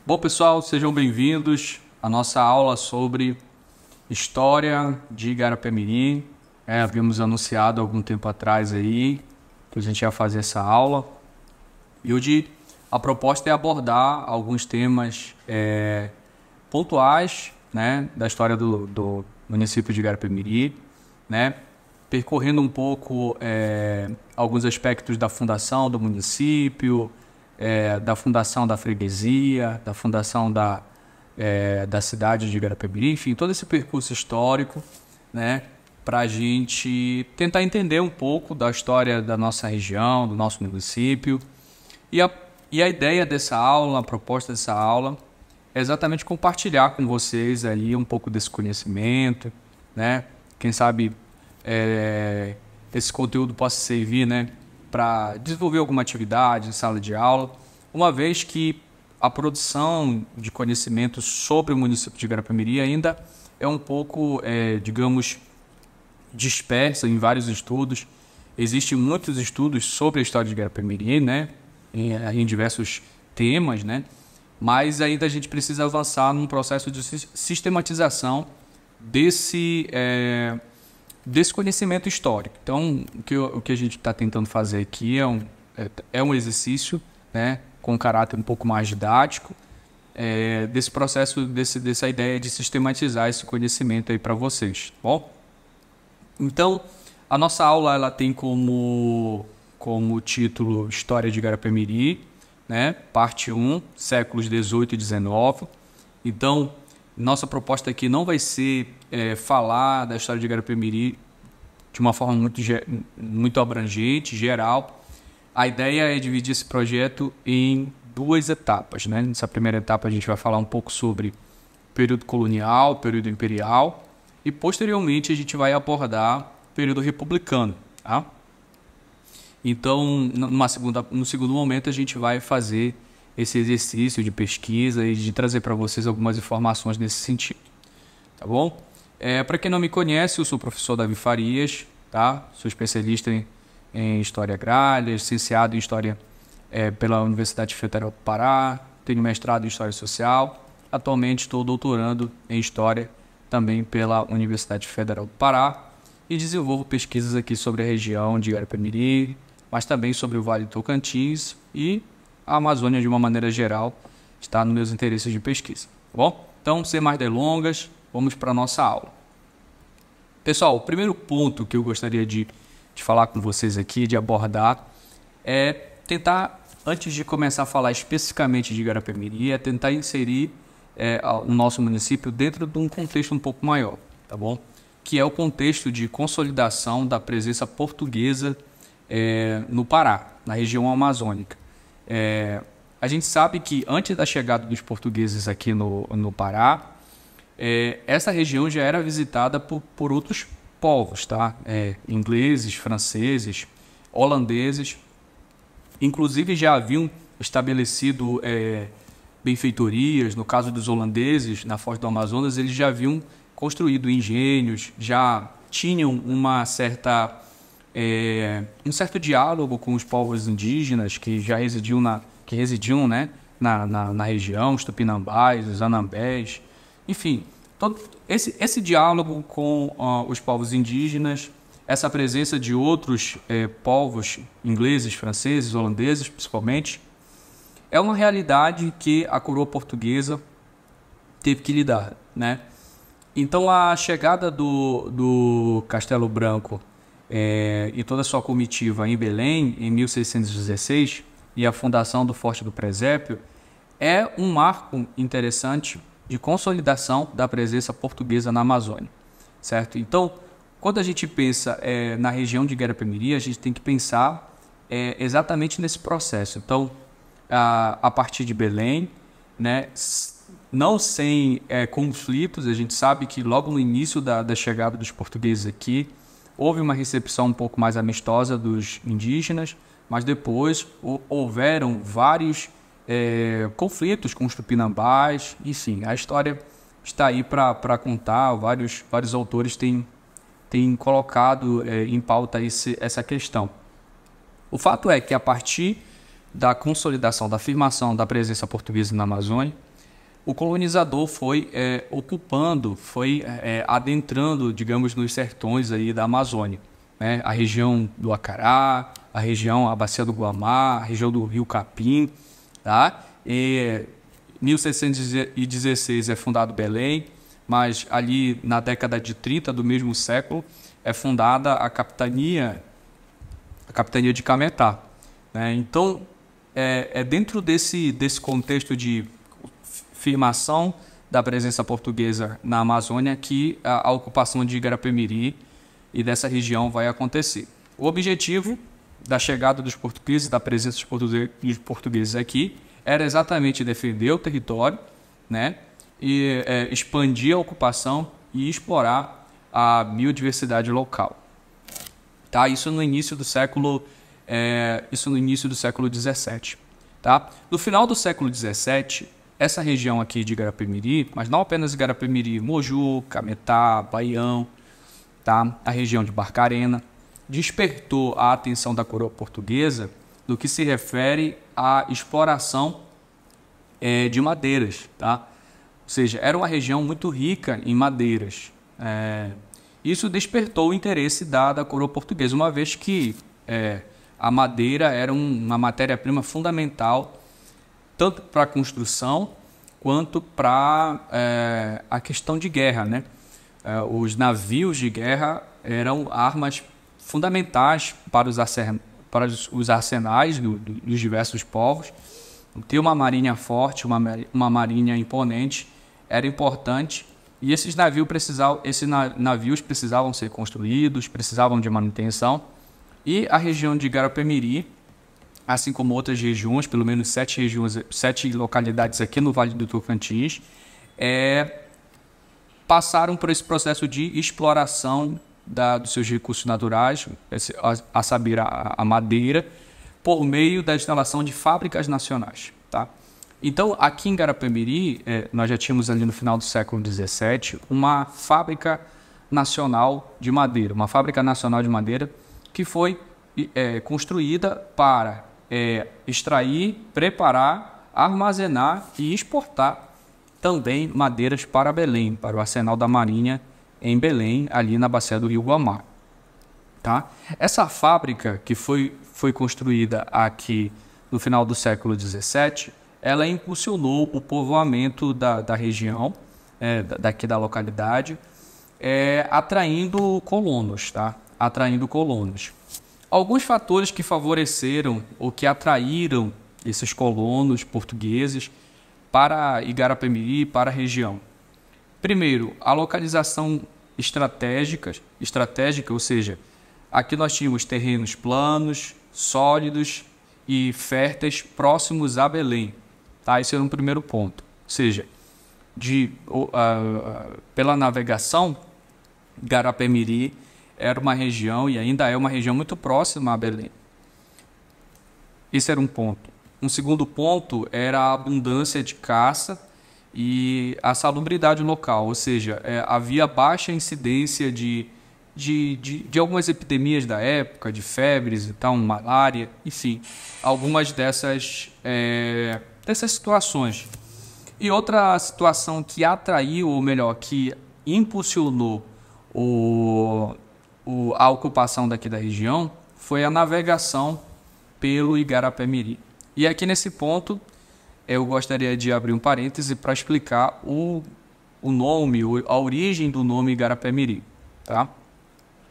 Bom, pessoal, sejam bem-vindos à nossa aula sobre História de Igarapé-Miri. Havíamos anunciado há algum tempo atrás aí que a gente ia fazer essa aula. E hoje a proposta é abordar alguns temas pontuais, né, da história do município de Igarapé-Miri, né, percorrendo um pouco alguns aspectos da fundação do município, da fundação da freguesia, da fundação da cidade de Igarapé-Miri, enfim, todo esse percurso histórico, né, para a gente tentar entender um pouco da história da nossa região, do nosso município. E a ideia dessa aula, a proposta dessa aula, é exatamente compartilhar com vocês aí um pouco desse conhecimento, né? Quem sabe esse conteúdo possa servir, né, para desenvolver alguma atividade em sala de aula, uma vez que a produção de conhecimento sobre o município de Igarapé-Miri ainda é um pouco, digamos, dispersa em vários estudos. Existem muitos estudos sobre a história de Igarapé-Miri, né, em diversos temas, né, mas ainda a gente precisa avançar num processo de sistematização desse conhecimento histórico. Então, o que a gente está tentando fazer aqui é um exercício, né, com caráter um pouco mais didático, desse processo, dessa ideia de sistematizar esse conhecimento aí para vocês, tá bom? Então, a nossa aula ela tem como título História de Igarapé-Miri, né, parte 1, séculos 18 e 19. Então, nossa proposta aqui não vai ser falar da história de Igarapé-Miri de uma forma muito abrangente, geral. A ideia é dividir esse projeto em duas etapas, né? Nessa primeira etapa a gente vai falar um pouco sobre período colonial, período imperial, e posteriormente a gente vai abordar período republicano, tá? Então, no segundo momento a gente vai fazer esse exercício de pesquisa e de trazer para vocês algumas informações nesse sentido, tá bom? Para quem não me conhece, eu sou o professor Davi Farias, tá? Sou especialista em História Agrária, licenciado em História pela Universidade Federal do Pará, tenho mestrado em História Social, atualmente estou doutorando em História também pela Universidade Federal do Pará e desenvolvo pesquisas aqui sobre a região de Igarapé-Miri, mas também sobre o Vale do Tocantins e a Amazônia de uma maneira geral está nos meus interesses de pesquisa, tá bom? Então, sem mais delongas, vamos para a nossa aula. Pessoal, o primeiro ponto que eu gostaria de falar com vocês aqui, de abordar, é tentar, antes de começar a falar especificamente de Igarapé-Miri, é tentar inserir o nosso município dentro de um contexto um pouco maior, tá bom? Que é o contexto de consolidação da presença portuguesa no Pará, na região amazônica. A gente sabe que antes da chegada dos portugueses aqui no Pará, essa região já era visitada por outros povos, tá? Ingleses, franceses, holandeses, inclusive já haviam estabelecido benfeitorias. No caso dos holandeses, na Foz do Amazonas, eles já haviam construído engenhos, já tinham um certo diálogo com os povos indígenas que já residiam né, na região, os tupinambás, os anambés, enfim, todo esse diálogo com os povos indígenas, essa presença de outros povos ingleses, franceses, holandeses principalmente, é uma realidade que a coroa portuguesa teve que lidar, né? Então a chegada do Castelo Branco e toda a sua comitiva em Belém, em 1616, e a fundação do Forte do Presépio, é um marco interessante de consolidação da presença portuguesa na Amazônia, certo? Então, quando a gente pensa na região de Igarapé-Miri, a gente tem que pensar exatamente nesse processo. Então, a partir de Belém, né, não sem conflitos, a gente sabe que logo no início da chegada dos portugueses aqui, houve uma recepção um pouco mais amistosa dos indígenas, mas depois houveram vários conflitos com os tupinambás. Enfim, a história está aí para contar. Vários autores têm colocado em pauta essa questão. O fato é que a partir da consolidação, da afirmação da presença portuguesa na Amazônia, o colonizador foi ocupando, foi adentrando, digamos, nos sertões aí da Amazônia, né? A região do Acará, a bacia do Guamá, a região do Rio Capim, tá? Em 1616 é fundado Belém, mas ali na década de 30 do mesmo século é fundada a capitania de Cametá, né? Então, dentro desse contexto de firmação da presença portuguesa na Amazônia que a ocupação de Igarapé-Miri e dessa região vai acontecer. O objetivo da chegada dos portugueses, da presença dos portugueses aqui, era exatamente defender o território, né, e expandir a ocupação e explorar a biodiversidade local. Tá? Isso no início do século XVII. Tá? No final do século XVII, essa região aqui de Igarapé-Miri, mas não apenas Igarapé-Miri, Moju, Cametá, Baião, tá? A região de Barcarena, despertou a atenção da coroa portuguesa no que se refere à exploração de madeiras. Tá? Ou seja, era uma região muito rica em madeiras. Isso despertou o interesse da coroa portuguesa, uma vez que a madeira era uma matéria-prima fundamental tanto para a construção quanto para a questão de guerra, né? Os navios de guerra eram armas fundamentais para os arsenais dos diversos povos. Ter uma marinha forte, uma marinha imponente era importante, e esses navios precisavam ser construídos, precisavam de manutenção, e a região de Igarapé-Miri, assim como outras regiões, pelo menos 7 localidades aqui no Vale do Tocantins, passaram por esse processo de exploração dos seus recursos naturais, a saber, a madeira, por meio da instalação de fábricas nacionais. Tá? Então, aqui em Igarapé-Miri, nós já tínhamos ali no final do século XVII uma fábrica nacional de madeira, que foi construída para extrair, preparar, armazenar e exportar também madeiras para Belém, para o arsenal da Marinha em Belém, ali na bacia do Rio Guamá. Tá? Essa fábrica que foi construída aqui no final do século XVII, ela impulsionou o povoamento da região, daqui da localidade, atraindo colonos. Tá? Atraindo colonos. Alguns fatores que favoreceram ou que atraíram esses colonos portugueses para Igarapé-Miri, para a região. Primeiro, a localização estratégica, ou seja, aqui nós tínhamos terrenos planos, sólidos e férteis próximos a Belém. Tá? Esse era um primeiro ponto. Ou seja, pela navegação, Igarapé-Miri era uma região e ainda é uma região muito próxima a Belém. Esse era um ponto. Um segundo ponto era a abundância de caça e a salubridade local, ou seja, havia baixa incidência de algumas epidemias da época, de febres e tal, malária, enfim, algumas dessas situações. E outra situação que atraiu, ou melhor, que impulsionou a ocupação daqui da região foi a navegação pelo Igarapé-Miri. E aqui nesse ponto eu gostaria de abrir um parêntese para explicar o nome, a origem do nome Igarapé-Miri. Tá?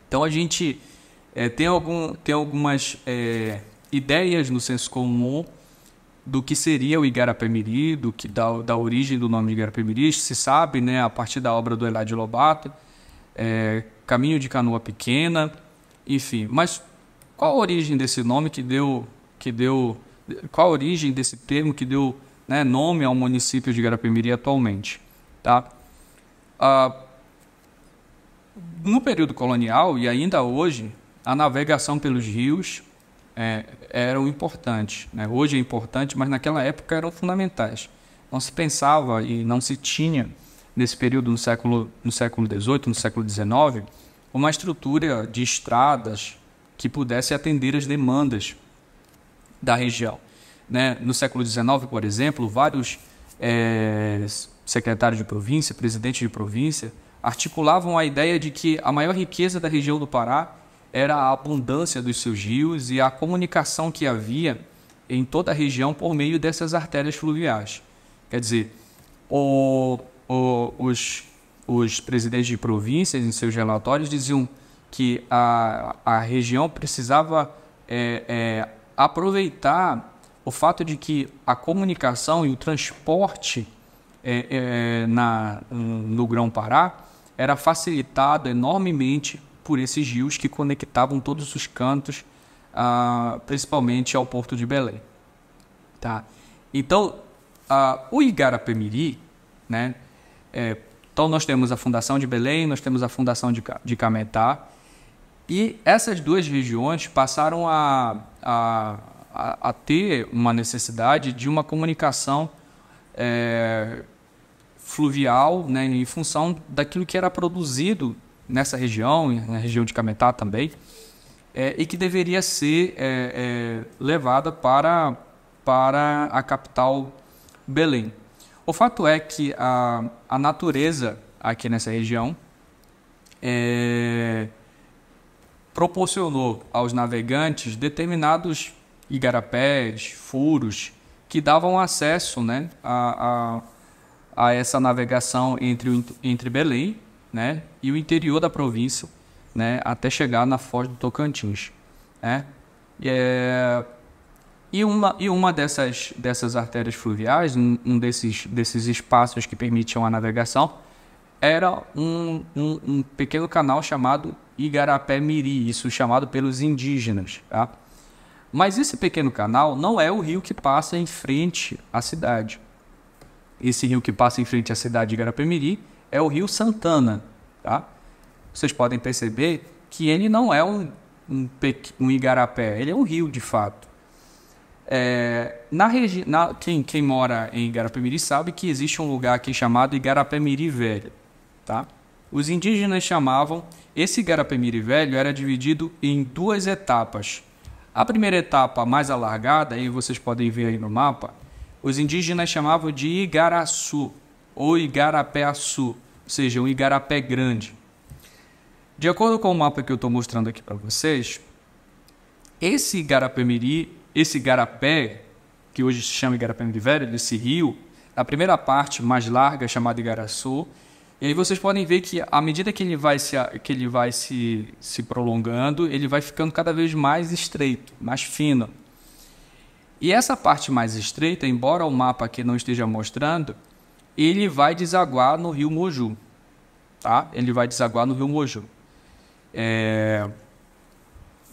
Então a gente tem algumas ideias no senso comum do que seria o Igarapé-Miri, da origem do nome Igarapé-Miri. Se sabe, né, a partir da obra do Elia de Lobato, Caminho de Canoa Pequena, enfim. Mas qual a origem desse nome qual a origem desse termo que deu, né, nome ao município de Igarapé-Miri atualmente? Tá? No período colonial e ainda hoje, a navegação pelos rios eram importantes. Né? Hoje é importante, mas naquela época eram fundamentais. Não se pensava e não se tinha, nesse período, no século XVIII, no século XIX, uma estrutura de estradas que pudesse atender as demandas da região. Né? No século XIX, por exemplo, vários secretário de província, presidente de província, articulavam a ideia de que a maior riqueza da região do Pará era a abundância dos seus rios e a comunicação que havia em toda a região por meio dessas artérias fluviais. Quer dizer, os presidentes de províncias, em seus relatórios, diziam que a região precisava aproveitar o fato de que a comunicação e o transporte no Grão-Pará era facilitado enormemente por esses rios que conectavam todos os cantos, principalmente ao Porto de Belém. Tá? Então, o Igarapé-Miri, né? Então nós temos a fundação de Belém, nós temos a fundação de Cametá, e essas duas regiões passaram a ter uma necessidade de uma comunicação fluvial, né, em função daquilo que era produzido nessa região, na região de Cametá também, e que deveria ser levada para a capital Belém. O fato é que a natureza aqui nessa região proporcionou aos navegantes determinados igarapés, furos, que davam acesso, né, a essa navegação entre Belém, né, e o interior da província, né, até chegar na Foz do Tocantins. Né? E uma dessas artérias fluviais, um desses espaços que permitiam a navegação, era um pequeno canal chamado Igarapé-Miri, isso chamado pelos indígenas. Tá? Mas esse pequeno canal não é o rio que passa em frente à cidade. Esse rio que passa em frente à cidade de Igarapé-Miri é o rio Santana. Tá? Vocês podem perceber que ele não é um igarapé, ele é um rio de fato. Quem mora em Igarapé-Miri sabe que existe um lugar aqui chamado Igarapé-Miri Velho. Tá? Os indígenas chamavam, esse Igarapé-Miri Velho era dividido em duas etapas. A primeira etapa mais alargada, aí vocês podem ver aí no mapa, os indígenas chamavam de Igaraçu ou Igarapé-Açu, ou seja, um igarapé grande. De acordo com o mapa que eu estou mostrando aqui para vocês, esse Igarapé-Miri, esse igarapé, que hoje se chama Igarapé-Miri Velho, desse rio, a primeira parte mais larga, chamada Igaraçu, e aí vocês podem ver que à medida que ele vai se prolongando, ele vai ficando cada vez mais estreito, mais fino. E essa parte mais estreita, embora o mapa aqui não esteja mostrando, ele vai desaguar no rio Moju. Tá? Ele vai desaguar no rio Moju.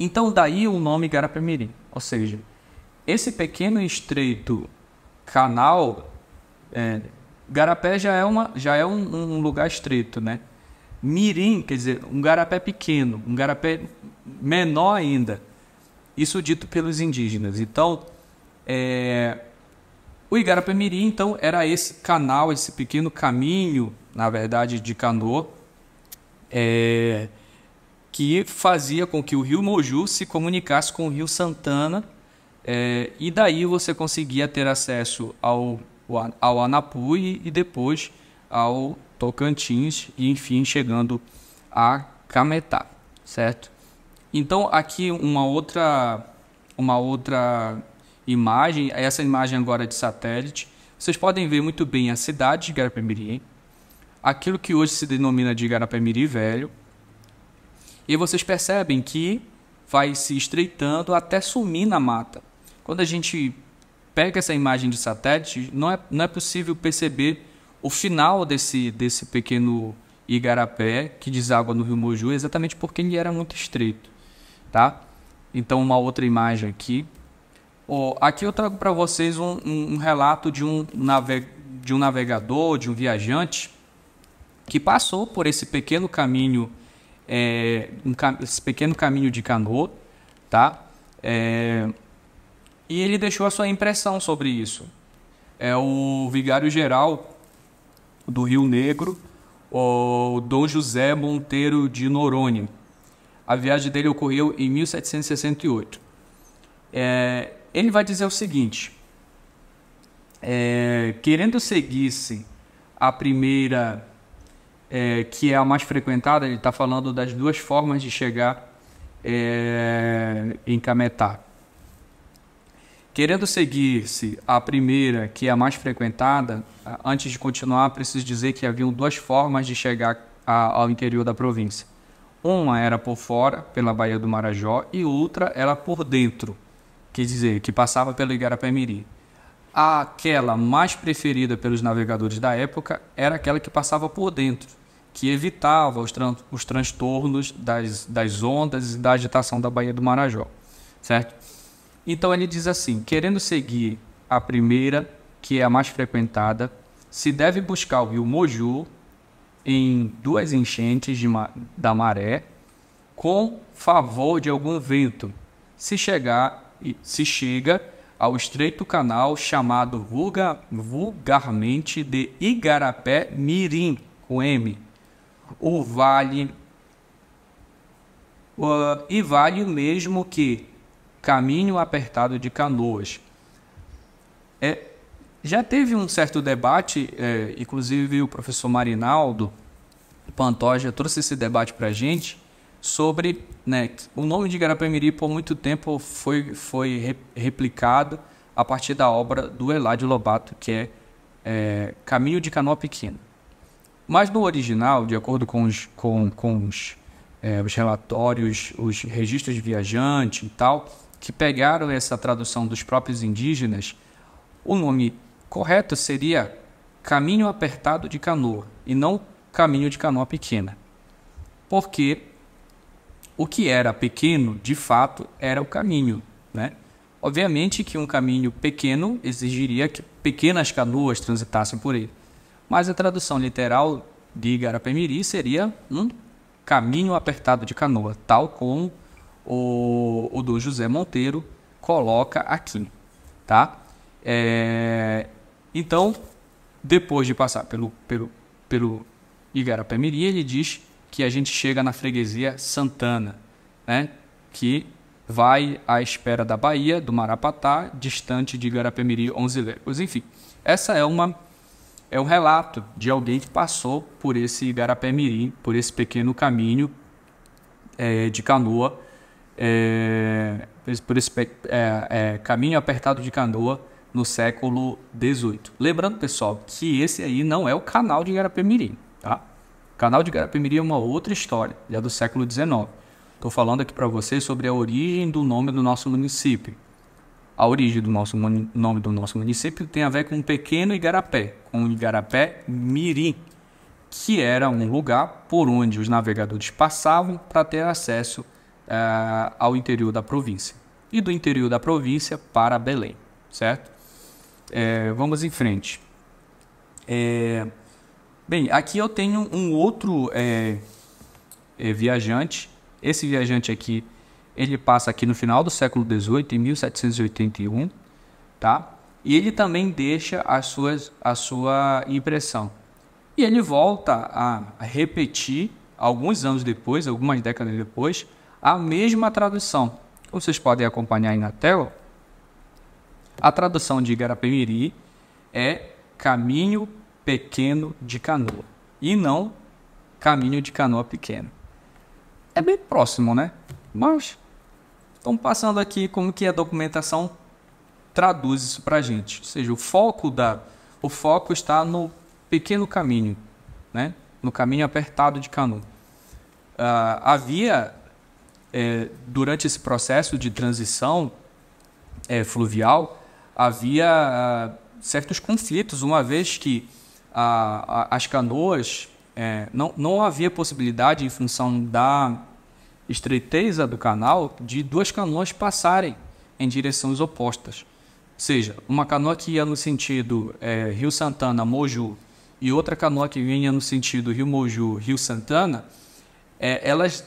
Então daí o nome Igarapé-Miri. Ou seja, esse pequeno e estreito canal, Igarapé já é um lugar estreito, né? Mirim, quer dizer, um igarapé pequeno, um igarapé menor ainda. Isso dito pelos indígenas. Então, o Igarapé-Miri, então, era esse canal, esse pequeno caminho, na verdade, de canoa, que fazia com que o rio Moju se comunicasse com o rio Santana, e daí você conseguia ter acesso ao Anapu e depois ao Tocantins e enfim chegando a Cametá, certo? Então aqui uma outra imagem, essa imagem agora de satélite, vocês podem ver muito bem a cidade de Igarapé-Miri, aquilo que hoje se denomina de Igarapé-Miri Velho, e vocês percebem que vai se estreitando até sumir na mata. Quando a gente pega essa imagem de satélite, não é possível perceber o final desse pequeno igarapé que deságua no rio Moju, exatamente porque ele era muito estreito. Tá? Então, uma outra imagem aqui. Aqui eu trago para vocês um relato de um navegador, de um viajante, que passou por esse pequeno caminho, esse pequeno caminho de canoa, tá? E ele deixou a sua impressão sobre isso. É o vigário-geral do Rio Negro, o Dom José Monteiro de Noronha. A viagem dele ocorreu em 1768. Ele vai dizer o seguinte: Querendo seguir-se a primeira, que é a mais frequentada, ele está falando das duas formas de chegar em Cametá. Querendo seguir-se a primeira, que é a mais frequentada, antes de continuar, preciso dizer que haviam duas formas de chegar ao interior da província. Uma era por fora, pela Baía do Marajó, e outra era por dentro, quer dizer, que passava pelo Igarapé-Miri. Aquela mais preferida pelos navegadores da época era aquela que passava por dentro, que evitava os transtornos das ondas e da agitação da Baía do Marajó, certo? Então ele diz assim, querendo seguir a primeira, que é a mais frequentada, se deve buscar o rio Moju em duas enchentes da maré, com favor de algum vento, se chega ao estreito canal chamado vulgarmente de Igarapé-Mirim, com M, e vale o mesmo que caminho apertado de Canoas. Já teve um certo debate, inclusive o professor Marinaldo Pantoja trouxe esse debate para a gente, sobre, né, o nome de Igarapé-Miri por muito tempo foi replicado a partir da obra do Eladio Lobato, que é Caminho de Canoa Pequena. Mas no original, de acordo com os relatórios, os registros de viajante e tal, que pegaram essa tradução dos próprios indígenas, o nome correto seria Caminho Apertado de Canoa, e não Caminho de Canoa Pequena. Porque o que era pequeno, de fato, era o caminho, né? Obviamente que um caminho pequeno exigiria que pequenas canoas transitassem por ele. Mas a tradução literal de Igarapé-Miri seria um caminho apertado de canoa, tal como o do José Monteiro coloca aqui, tá? Então, depois de passar pelo Igarapé-Miri, ele diz que a gente chega na freguesia Santana, né? Que vai à espera da Baía do Marapatá, distante de Igarapé-Miri 11 léguas. Enfim, essa é um relato de alguém que passou por esse Igarapé-Miri, por esse pequeno caminho de canoa, por esse caminho apertado de canoa no século XVIII. Lembrando, pessoal, que esse aí não é o canal de Igarapé-Miri, tá? O canal de Igarapé-Miri é uma outra história, já do século XIX. Estou falando aqui para vocês sobre a origem do nome do nosso município. A origem do nome do nosso município tem a ver com um pequeno Igarapé, com o Igarapé-Mirim, que era um lugar por onde os navegadores passavam para ter acesso ao interior da província. E do interior da província para Belém, certo? Vamos em frente. Bem, aqui eu tenho um outro viajante. Esse viajante aqui, ele passa aqui no final do século XVIII, em 1781, tá? E ele também deixa a sua impressão. E ele volta a repetir, alguns anos depois, algumas décadas depois, a mesma tradução. Vocês podem acompanhar aí na tela. A tradução de Igarapé-Miri é Caminho Pequeno de Canoa, e não Caminho de Canoa Pequena. É bem próximo, né? Mas estamos passando aqui como que a documentação traduz isso para a gente. Ou seja, o foco está no pequeno caminho, né? No caminho apertado de canoa. Havia, durante esse processo de transição fluvial, havia certos conflitos, uma vez que as canoas, não havia possibilidade, em função da estreiteza do canal, de duas canoas passarem em direções opostas. Ou seja, uma canoa que ia no sentido Rio Santana, Moju, e outra canoa que vinha no sentido Rio Moju, Rio Santana, elas,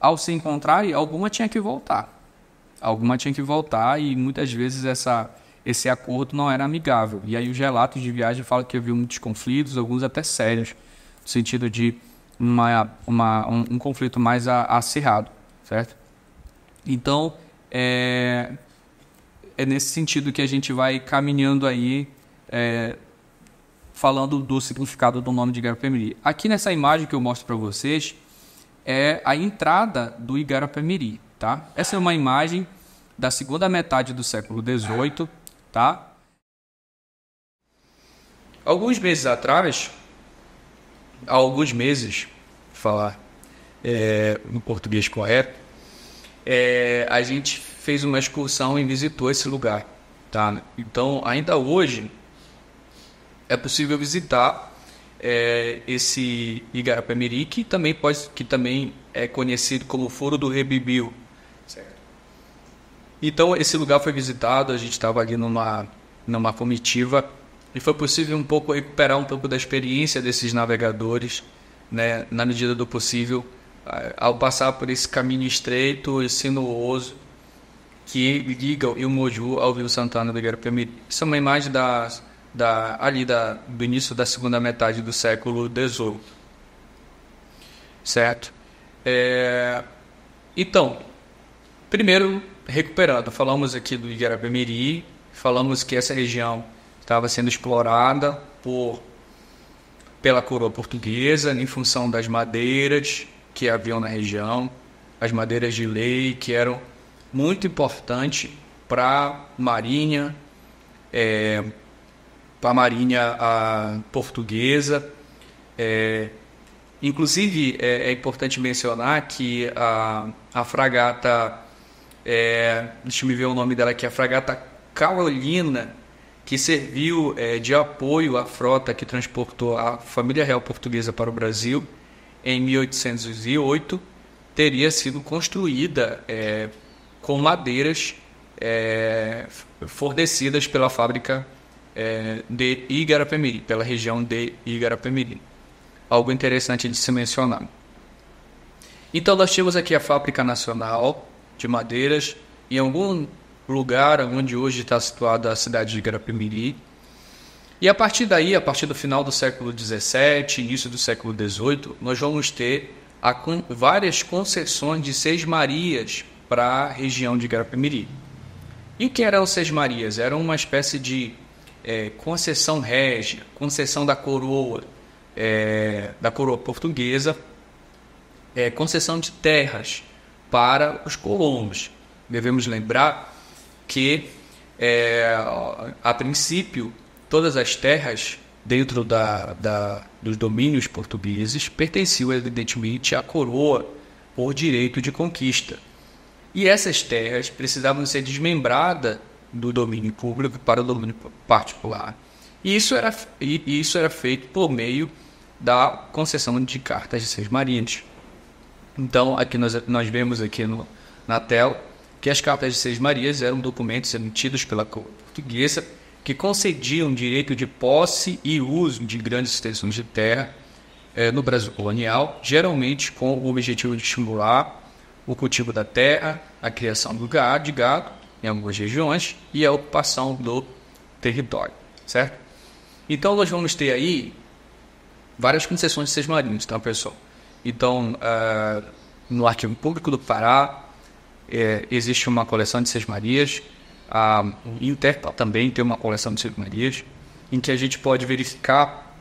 ao se encontrarem, alguma tinha que voltar. E muitas vezes esse acordo não era amigável. E aí os relatos de viagem falam que havia muitos conflitos, alguns até sérios, no sentido de um conflito mais acirrado, certo? Então, é nesse sentido que a gente vai caminhando aí falando do significado do nome de Igarapé-Miri. Aqui nessa imagem que eu mostro para vocês é a entrada do Igarapé-Miri, tá? Essa é uma imagem da segunda metade do século XVIII, tá? Alguns meses atrás, falar no português correto, a gente fez uma excursão e visitou esse lugar, tá? Então, ainda hoje, é possível visitar esse Igarapé-Miri, que também é conhecido como Foro do Rebibiu. Certo. Então, esse lugar foi visitado, a gente estava ali numa comitiva, e foi possível recuperar um pouco da experiência desses navegadores, né, na medida do possível, ao passar por esse caminho estreito e sinuoso que liga o Moju ao Rio Santana do Igarapé-Miri. Isso é uma imagem do início da segunda metade do século XVIII. Certo? Então, primeiro, recuperando, falamos aqui do Igarapé-Miri, falamos que essa região estava sendo explorada pela coroa portuguesa em função das madeiras que haviam na região, as madeiras de lei, que eram muito importantes para a marinha portuguesa. Inclusive, é importante mencionar que a fragata, deixa eu me ver o nome dela aqui, a fragata Carolina, que serviu de apoio à frota que transportou a família real portuguesa para o Brasil em 1808, teria sido construída com madeiras fornecidas pela fábrica de Igarapé-Miri, pela região de Igarapé-Miri. Algo interessante de se mencionar. Então, nós tínhamos aqui a Fábrica Nacional de Madeiras, em algum lugar onde hoje está situada a cidade de Igarapé-Miri. E a partir daí, a partir do final do século XVII, início do século XVIII, nós vamos ter várias concessões de sesmarias para a região de Igarapé-Miri. E o que eram sesmarias? Era uma espécie de concessão régia, concessão da coroa portuguesa, concessão de terras para os colonos. Devemos lembrar que, a princípio, todas as terras dentro dos domínios portugueses pertenciam, evidentemente, à coroa por direito de conquista. E essas terras precisavam ser desmembradas do domínio público para o domínio particular. E isso era feito por meio da concessão de cartas de sesmarias. Então, aqui nós vemos aqui na tela que as cartas de sesmarias eram documentos emitidos pela coroa portuguesa que concediam direito de posse e uso de grandes extensões de terra no Brasil colonial, geralmente com o objetivo de estimular o cultivo da terra, a criação de gado em algumas regiões e a ocupação do território, certo? Então, nós vamos ter aí várias concessões de sesmarias, tá, pessoal? Então, no Arquivo Público do Pará, existe uma coleção de sesmarias. O Interpa também tem uma coleção de sesmarias, em que a gente pode verificar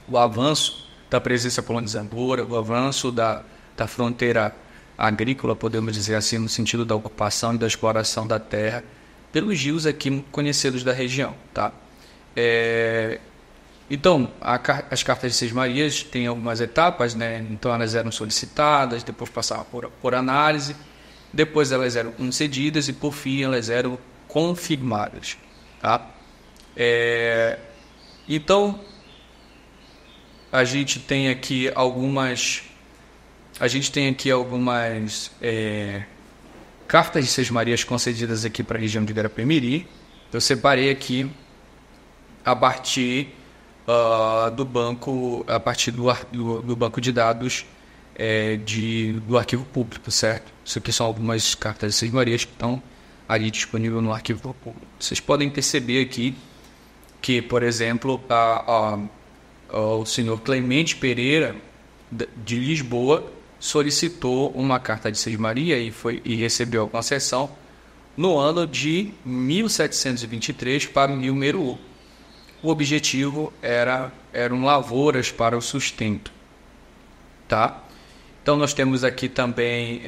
o avanço da presença colonizadora, o avanço da fronteira agrícola, podemos dizer assim, no sentido da ocupação e da exploração da terra pelos rios aqui conhecidos da região, tá? Então, as cartas de sesmarias têm algumas etapas, né? Então, elas eram solicitadas, depois passavam por análise, depois elas eram concedidas e, por fim, elas eram confirmadas, tá? Então, a gente tem aqui algumas cartas de sesmarias concedidas aqui para a região de Igarapé-Miri. Eu separei aqui a partir do banco de dados do arquivo público, certo? Isso aqui são algumas cartas de sesmarias que estão ali disponíveis no arquivo público. Vocês podem perceber aqui que, por exemplo, o senhor Clemente Pereira de Lisboa solicitou uma carta de sesmaria e recebeu a concessão no ano de 1723 para o rio Meru. o objetivo eram lavouras para o sustento, tá? Então nós temos aqui também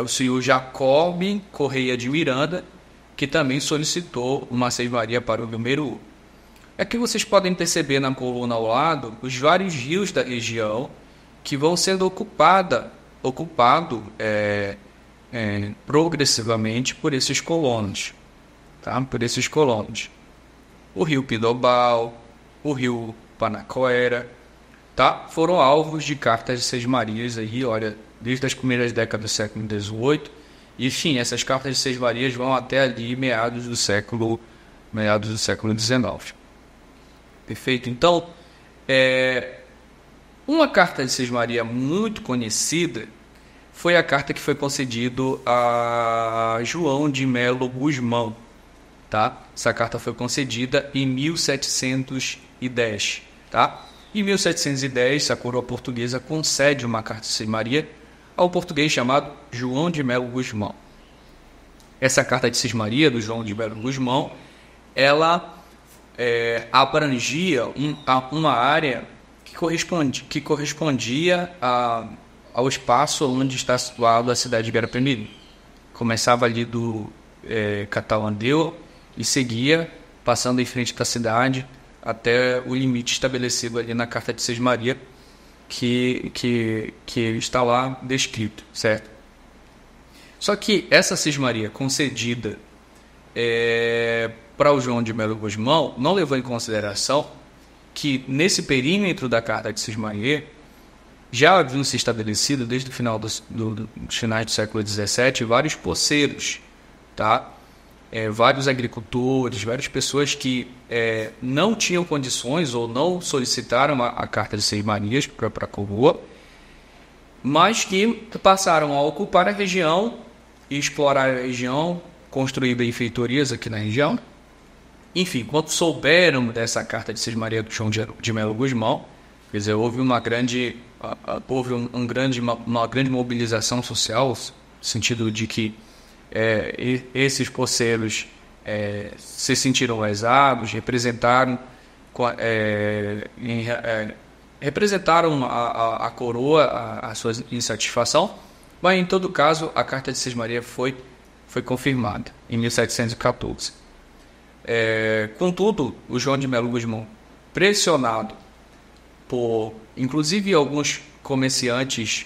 o senhor Jacob Correia de Miranda, que também solicitou uma seivaria para o Rio Meru. Aqui vocês podem perceber na coluna ao lado os vários rios da região que vão sendo ocupados progressivamente por esses colonos, tá? Por esses colonos. O rio Pindobal, o rio Panacoera, tá? Foram alvos de cartas de Sesmarias aí, olha, desde as primeiras décadas do século XVIII. E, enfim, essas cartas de Sesmarias vão até ali meados do século XIX. Perfeito? Então, uma carta de Sesmaria muito conhecida foi a carta que foi concedida a João de Melo Gusmão, tá? Essa carta foi concedida em 1710, tá? Em 1710, a coroa portuguesa concede uma carta de Sesmaria ao português chamado João de Melo Gusmão. Essa carta de Sesmaria do João de Melo Gusmão, ela abrangia uma área que correspondia ao espaço onde está situado a cidade de Guarapemirim. Começava ali do Catalandeu e seguia, passando em frente da cidade, até o limite estabelecido ali na Carta de Sesmaria, que está lá descrito, certo? Só que essa Sesmaria concedida para o João de Melo Gusmão não levou em consideração que nesse perímetro da Carta de Sesmaria já haviam se estabelecido desde o final dos finais do século XVII vários poceiros, tá? Vários agricultores, várias pessoas que não tinham condições ou não solicitaram a Carta de Sesmarias para a coroa, mas que passaram a ocupar a região e explorar a região, construir benfeitorias aqui na região. Enfim, quando souberam dessa Carta de Sesmaria do João de Melo Gusmão, quer dizer, houve uma grande mobilização social, no sentido de que esses poceiros se sentiram lesados, representaram a coroa, a sua insatisfação, mas em todo caso a Carta de Sesmaria foi confirmada em 1714. Contudo, o João de Melo Gusmão, pressionado por, inclusive, alguns comerciantes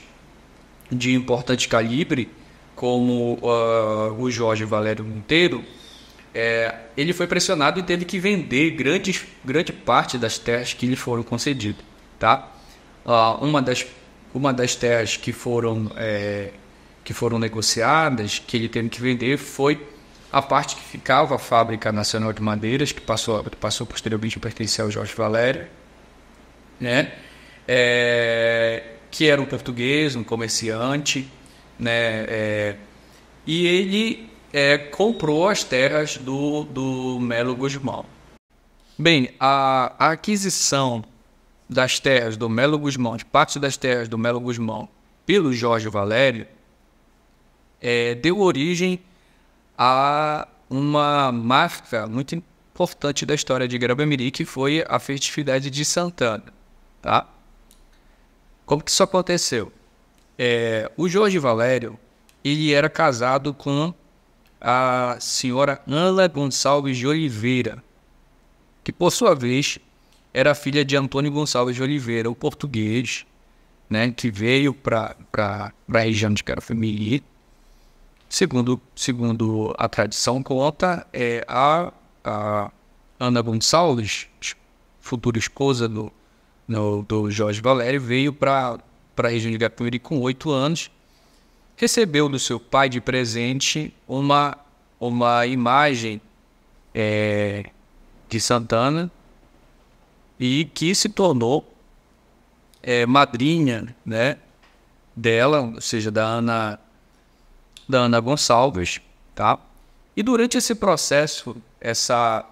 de importante calibre, como o Jorge Valério Monteiro, ele foi pressionado e teve que vender grande parte das terras que lhe foram concedidas, tá? Uma das terras que foram negociadas, que ele teve que vender, foi a parte que ficava a Fábrica Nacional de Madeiras, que passou posteriormente a pertencer ao Jorge Valério, né? Que era um português, um comerciante, né? E ele comprou as terras do Melo Gusmão. Bem, a aquisição das terras do Melo Gusmão, de parte das terras do Melo Gusmão, pelo Jorge Valério, deu origem a uma marca muito importante da história de Guarapemirim, que foi a festividade de Santana, tá? Como que isso aconteceu? O Jorge Valério, ele era casado com a senhora Ana Gonçalves de Oliveira, que por sua vez era filha de Antônio Gonçalves de Oliveira, o português, né, que veio para a região de Guarapemirim. Segundo a tradição conta, a Ana Gonçalves, futura esposa do Jorge Valério, veio para a região de Guarapemirim com 8 anos, recebeu do seu pai de presente uma imagem de Santana, e que se tornou madrinha, né, dela, ou seja, da Ana Gonçalves, tá? E durante esse processo, essa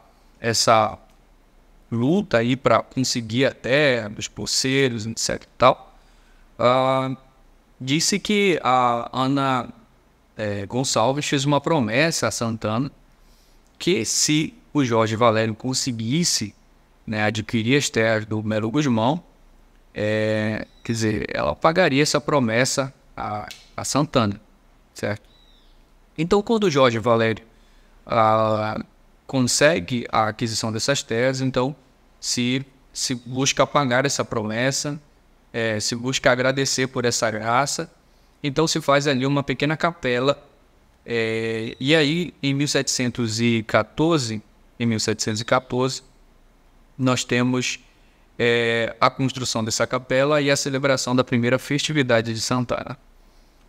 luta aí para conseguir a terra dos poceiros, etc e tal, disse que a Ana Gonçalves fez uma promessa a Santana que se o Jorge Valério conseguisse, né, adquirir as terras do Melo Guzmão, quer dizer, ela pagaria essa promessa a Santana, certo? Então, quando o Jorge Valério consegue a aquisição dessas terras, então se busca pagar essa promessa, se busca agradecer por essa graça, então se faz ali uma pequena capela, e aí em 1714, nós temos a construção dessa capela e a celebração da primeira festividade de Santana.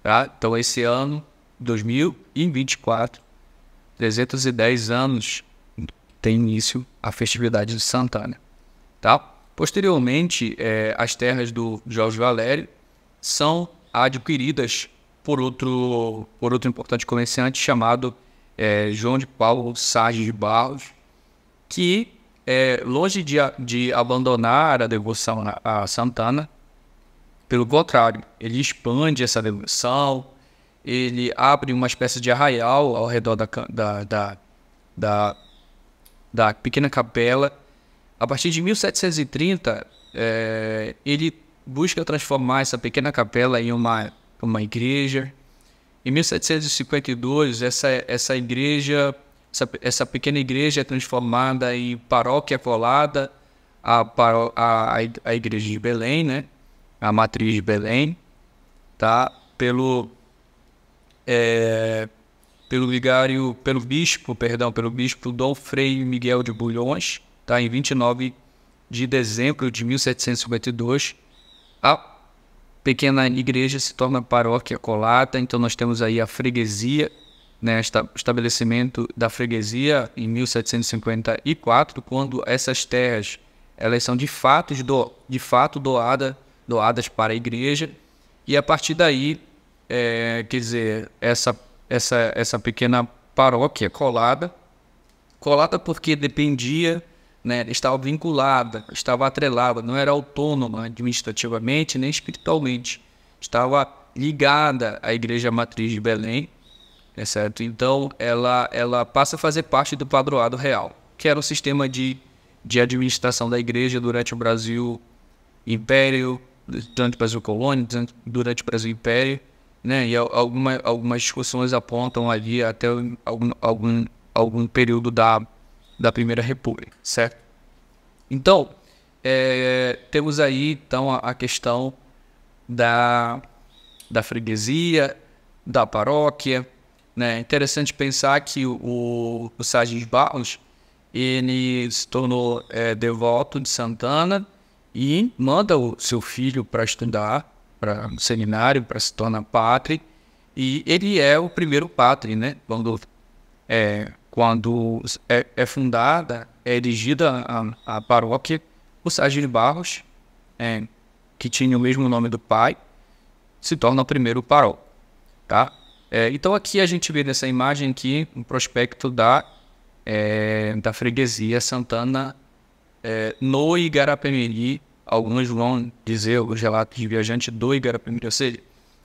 Tá? Então esse ano, 2024, 310 anos, tem início a festividade de Santana. Tá? Posteriormente, as terras do Jorge Valério são adquiridas por outro importante comerciante chamado João de Paulo Sargis de Barros, que, longe de abandonar a devoção a Santana, pelo contrário, ele expande essa devoção, ele abre uma espécie de arraial ao redor da pequena capela. A partir de 1730, ele busca transformar essa pequena capela em uma igreja. Em 1752, essa pequena igreja é transformada em paróquia colada à igreja de Belém, né? A matriz de Belém, tá? Pelo bispo Dom Frei Miguel de Bulhões, tá? Em 29 de dezembro de 1752, a pequena igreja se torna paróquia colada. Então nós temos aí a freguesia, né? O estabelecimento da freguesia em 1754, quando essas terras elas são de fato doadas para a igreja, e a partir daí, quer dizer, essa pequena paróquia colada porque dependia, né, estava vinculada, estava atrelada, não era autônoma administrativamente nem espiritualmente, estava ligada à igreja matriz de Belém, certo? Então ela passa a fazer parte do padroado real, que era o sistema de administração da igreja durante o Brasil Império, durante o Brasil Colônia, durante o Brasil Império, né? E algumas discussões apontam ali até algum período da Primeira República, certo? Então, temos aí então a questão da freguesia, da paróquia, né? É interessante pensar que o Sargis Barros, ele se tornou devoto de Santana e manda o seu filho para estudar, para o seminário, para se tornar padre, e ele é o primeiro padre, né? Quando é fundada, é erigida a paróquia, o Sargis de Barros, que tinha o mesmo nome do pai, se torna o primeiro paróquio, tá? Então aqui a gente vê nessa imagem aqui um prospecto da freguesia Santana no Igarapé-Miri. Alguns vão dizer, os relatos de viajante do Igarapé-Miri, ou seja,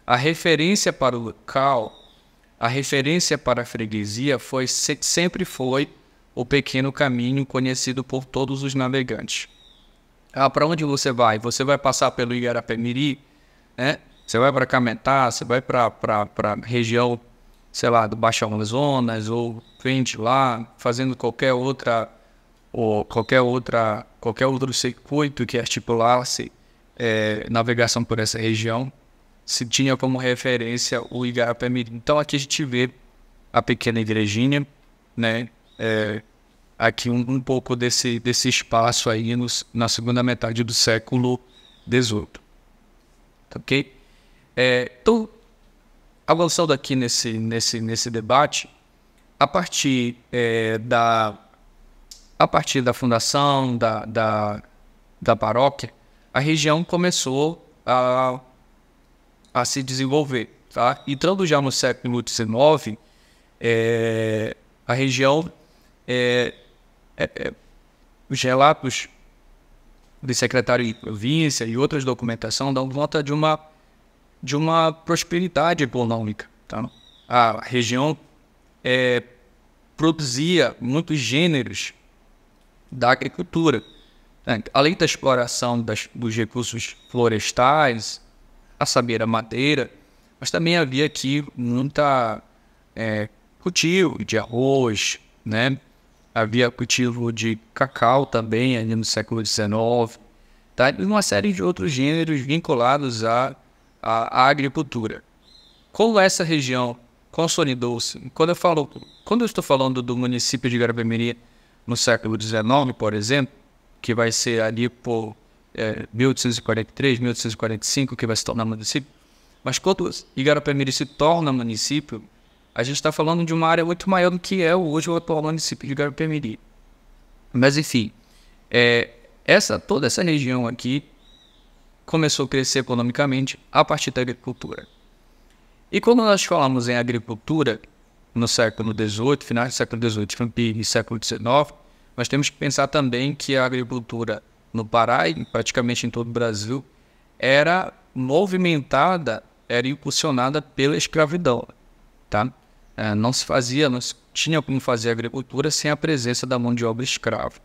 a referência para o local, a referência para a freguesia sempre foi o pequeno caminho conhecido por todos os navegantes. Para onde você vai? Você vai passar pelo Igarapé-Miri, né? Você vai para Cametá, você vai para a região, sei lá, do Baixo Amazonas, ou vem de lá, fazendo qualquer outro circuito que articulasse navegação por essa região, se tinha como referência o Igarapé-Miri. Então aqui a gente vê a pequena igrejinha, né? Aqui um pouco desse espaço aí na segunda metade do século XVIII. Ok? Então, avançando aqui nesse debate, a partir da fundação da paróquia, a região começou a se desenvolver, tá? Entrando já no século XIX, a região, os relatos do secretário de província e outras documentação dão conta de uma prosperidade econômica, tá? A região produzia muitos gêneros da agricultura, né? Além da exploração dos recursos florestais, a saber, a madeira, mas também havia aqui muita cultivo de arroz, né? Havia cultivo de cacau também ali no século XIX, tá? E uma série de outros gêneros vinculados à agricultura. Como essa região consolidou-se, quando eu estou falando do município de Guarapé-Miri no século XIX, por exemplo, que vai ser ali por 1843, 1845, que vai se tornar município, mas quando Igarapé-Miri se torna município, a gente está falando de uma área muito maior do que é hoje o atual município de Igarapé-Miri. Mas enfim, toda essa região aqui começou a crescer economicamente a partir da agricultura. E quando nós falamos em agricultura, no século XVIII, final do século XVIII e século XIX, nós temos que pensar também que a agricultura no Pará e praticamente em todo o Brasil era movimentada, era impulsionada pela escravidão, tá? Não se tinha como fazer agricultura sem a presença da mão de obra escrava.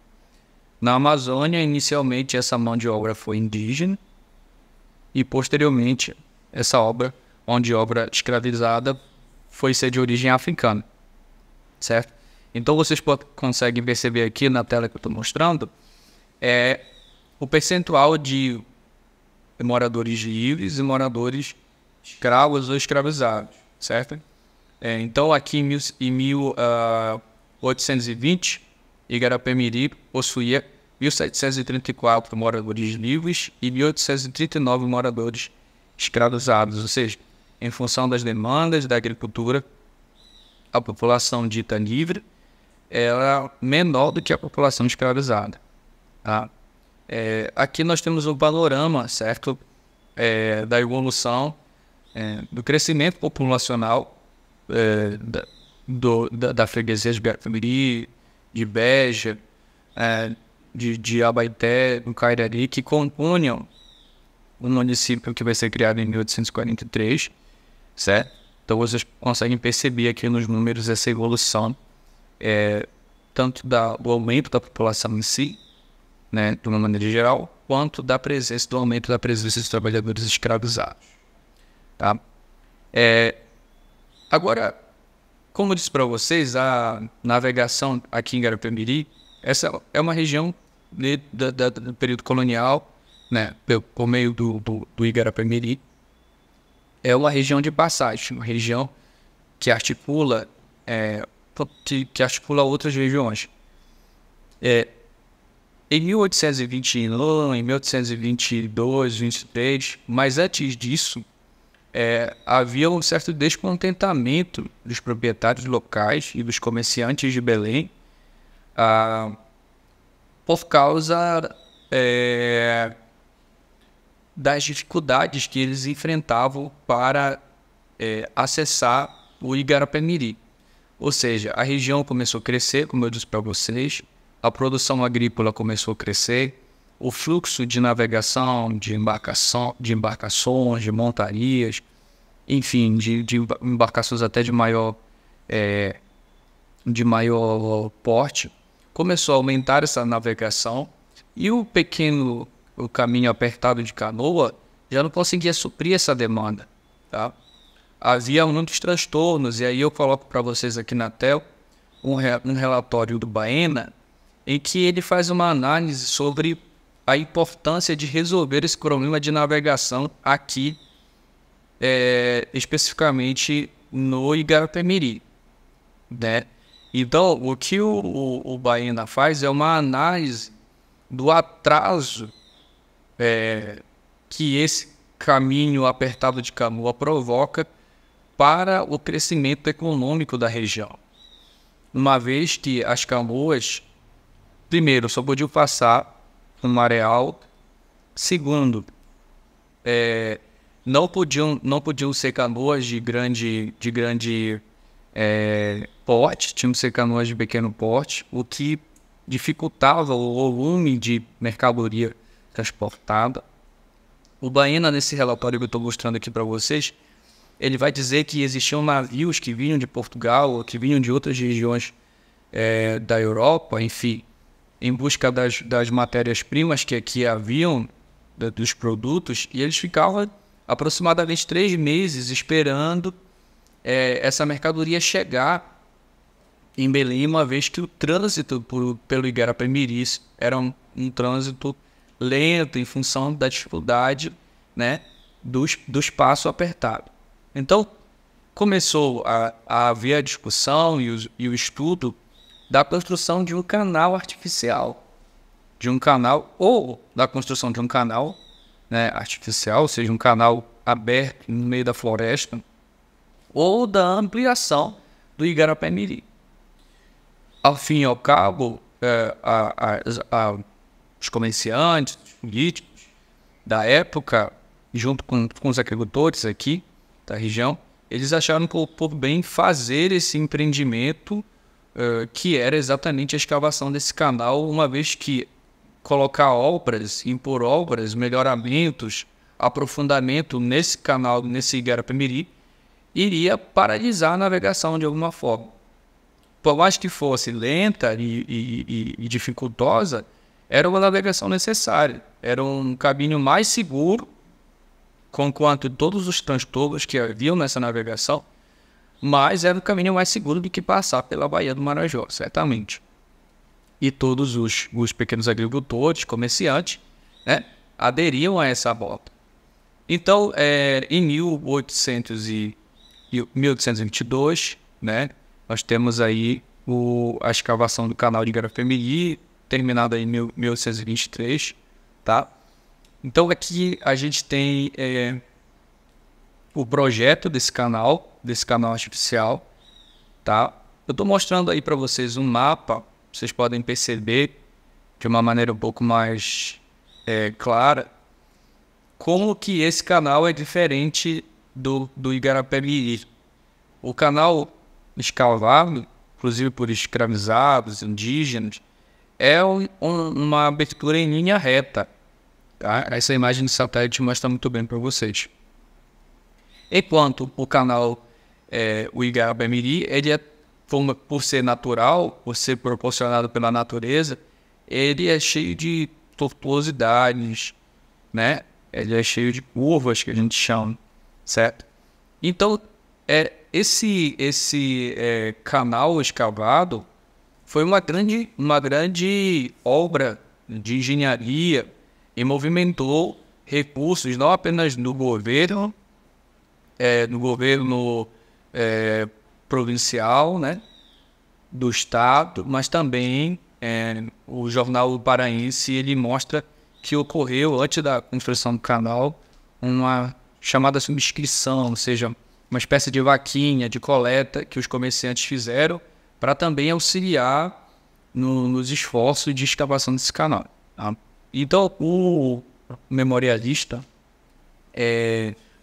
Na Amazônia, inicialmente, essa mão de obra foi indígena e, posteriormente, essa mão de obra escravizada foi ser de origem africana, certo? Então, vocês conseguem perceber aqui na tela que eu estou mostrando o percentual de moradores livres e moradores escravos ou escravizados, certo? Então, aqui em 1820, Igarapé-Miri possuía 1.734 moradores livres e 1.839 moradores escravizados, ou seja, em função das demandas da agricultura, a população dita livre era menor do que a população escravizada, tá? Aqui nós temos um panorama, certo, da evolução, do crescimento populacional da freguesia de Igarapé-Miri, de Beja, de Abaeté, do Cairari, que compunham o município que vai ser criado em 1843, certo? Então vocês conseguem perceber aqui nos números essa evolução, tanto do aumento da população em si, né, de uma maneira geral, quanto do aumento da presença de trabalhadores escravizados, tá? Agora, como eu disse para vocês, a navegação aqui em Igarapé-Miri, essa é uma região do período colonial, né, por meio do Igarapé-Miri. É uma região de passagem, uma região que articula outras regiões. Em 1821, em 1822, 1823, mas antes disso, havia um certo descontentamento dos proprietários locais e dos comerciantes de Belém por causa das dificuldades que eles enfrentavam para acessar o Igarapé-Miri. Ou seja, a região começou a crescer, como eu disse para vocês, a produção agrícola começou a crescer, o fluxo de navegação, de embarcações, de montarias, enfim, de embarcações até de maior porte, começou a aumentar essa navegação, e o caminho apertado de canoa já não conseguia suprir essa demanda, tá? Havia muitos transtornos, e aí eu coloco para vocês aqui na tela um relatório do Baena, em que ele faz uma análise sobre a importância de resolver esse problema de navegação aqui, especificamente no Igarapé-Miri, né? Então, o que o Baena faz é uma análise do atraso que esse caminho apertado de canoa provoca para o crescimento econômico da região. Uma vez que as canoas, primeiro, só podiam passar com maré alta. Segundo, não podiam ser canoas de grande porte, tinham que ser canoas de pequeno porte, o que dificultava o volume de mercadoria transportada. O Baena, nesse relatório que eu estou mostrando aqui para vocês, ele vai dizer que existiam navios que vinham de Portugal ou que vinham de outras regiões da Europa, enfim, em busca das matérias-primas que aqui haviam, dos produtos, e eles ficavam aproximadamente 3 meses esperando essa mercadoria chegar em Belém, uma vez que o trânsito pelo Igarapé-Miri era um trânsito lento em função da dificuldade, né, do espaço apertado. Então, começou a haver a discussão e o estudo da construção de um canal artificial, ou da construção de um canal, né, artificial, ou seja, um canal aberto no meio da floresta, ou da ampliação do Igarapé-Miri. Ao fim e ao cabo, os comerciantes, os políticos da época, junto com os agricultores aqui da região, eles acharam por bem fazer esse empreendimento, que era exatamente a escavação desse canal, uma vez que colocar obras, impor obras, melhoramentos, aprofundamento nesse canal, nesse Igarapé-Miri, iria paralisar a navegação de alguma forma. Por mais que fosse lenta e dificultosa, era uma navegação necessária. Era um caminho mais seguro, conquanto todos os transtornos que haviam nessa navegação, mas era um caminho mais seguro do que passar pela Baía do Marajó, certamente. E todos os pequenos agricultores, comerciantes, né, aderiam a essa rota. Então, em 1822, né, nós temos aí a escavação do canal de Igarapé-Miri, terminada em 1823, tá? Então, aqui a gente tem o projeto desse canal artificial, tá? Eu estou mostrando aí para vocês um mapa, vocês podem perceber de uma maneira um pouco mais clara como que esse canal é diferente do Igarapé-Miri. O canal escavado, inclusive por escravizados, indígenas, é uma abertura em linha reta. Tá? Essa imagem de satélite mostra muito bem para vocês. Enquanto o canal, o Igarapé-Miri, ele por ser natural, por ser proporcionado pela natureza, ele é cheio de tortuosidades, né? Ele é cheio de curvas, que a gente chama, certo? Então, esse canal escavado foi uma grande obra de engenharia e movimentou recursos não apenas no governo provincial, né, do estado, mas também o jornal paraense, ele mostra que ocorreu antes da construção do canal uma chamada subscrição, ou seja, uma espécie de vaquinha de coleta que os comerciantes fizeram para também auxiliar nos esforços de escavação desse canal. Tá? Então, o memorialista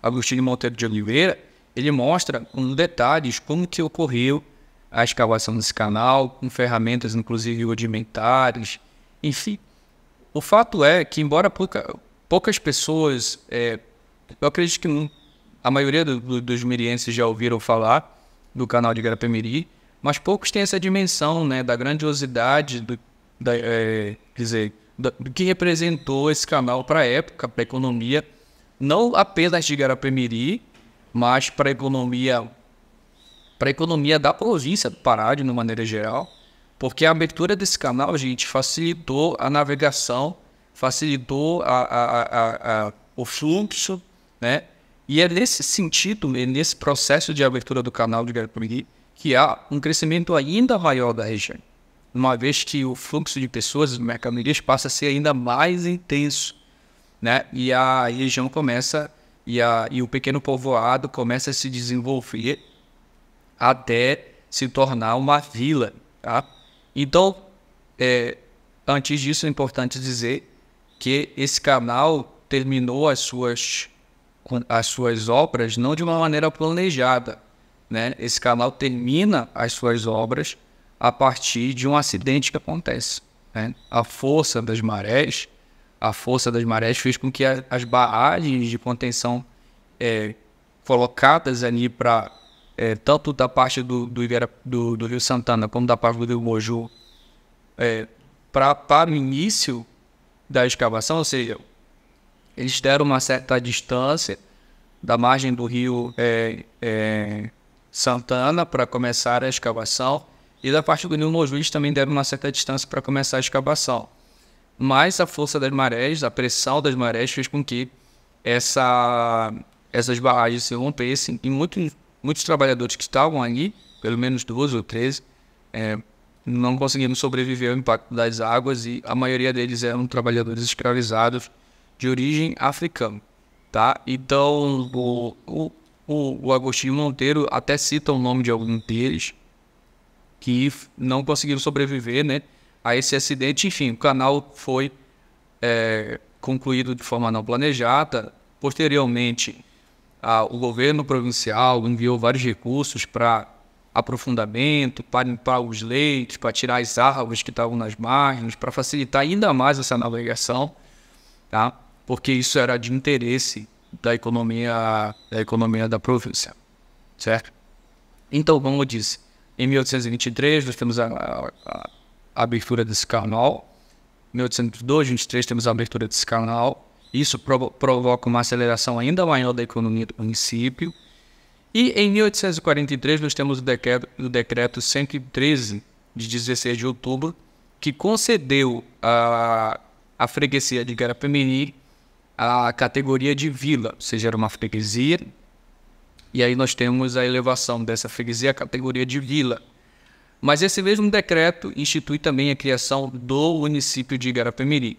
Agostinho Monteiro de Oliveira, ele mostra com detalhes como que ocorreu a escavação desse canal, com ferramentas inclusive rudimentares, enfim. O fato é que, embora poucas pessoas, eu acredito que a maioria dos mirienses já ouviram falar do canal de Igarapé-Miri, mas poucos têm essa dimensão, né, da grandiosidade, do que representou esse canal para a época, para a economia, não apenas de Igarapé-Miri, mas para a economia da província do Pará, de uma maneira geral, porque a abertura desse canal, gente, facilitou a navegação, facilitou o fluxo, né? E é nesse sentido, nesse processo de abertura do canal de Igarapé-Miri, que há um crescimento ainda maior da região, uma vez que o fluxo de pessoas, mercadorias, passa a ser ainda mais intenso, né? E a região começa, e o pequeno povoado começa a se desenvolver até se tornar uma vila, tá? Então, antes disso, é importante dizer que esse canal terminou as suas obras não de uma maneira planejada, né? Esse canal termina as suas obras a partir de um acidente que acontece, né? A força das marés fez com que as barragens de contenção colocadas ali para tanto da parte do Rio Santana como da parte do Rio Moju, para o início da escavação, ou seja, eles deram uma certa distância da margem do Rio Santana para começar a escavação, e da parte do Rio Moju eles também deram uma certa distância para começar a escavação. Mas a força das marés, a pressão das marés fez com que essas barragens se rompessem, e muitos trabalhadores que estavam ali, pelo menos 12 ou 13, não conseguiram sobreviver ao impacto das águas, e a maioria deles eram trabalhadores escravizados de origem africana, tá? Então, o Agostinho Monteiro até cita o nome de algum deles que não conseguiram sobreviver, né, a esse acidente. Enfim, o canal foi concluído de forma não planejada. Posteriormente, o governo provincial enviou vários recursos para aprofundamento, para limpar os leitos, para tirar as árvores que estavam nas margens, para facilitar ainda mais essa navegação, tá? Porque isso era de interesse da economia da província, certo? Então, como eu disse, em 1823 nós temos a abertura desse canal. Em 1822, 1823 temos a abertura desse canal. Isso provoca uma aceleração ainda maior da economia do município. E em 1843 nós temos o decreto 113 de 16 de outubro, que concedeu à freguesia de Garapé-Miri a categoria de vila, ou seja, era uma freguesia. E aí nós temos a elevação dessa freguesia à categoria de vila. Mas esse mesmo decreto institui também a criação do município de Garapé-Miri.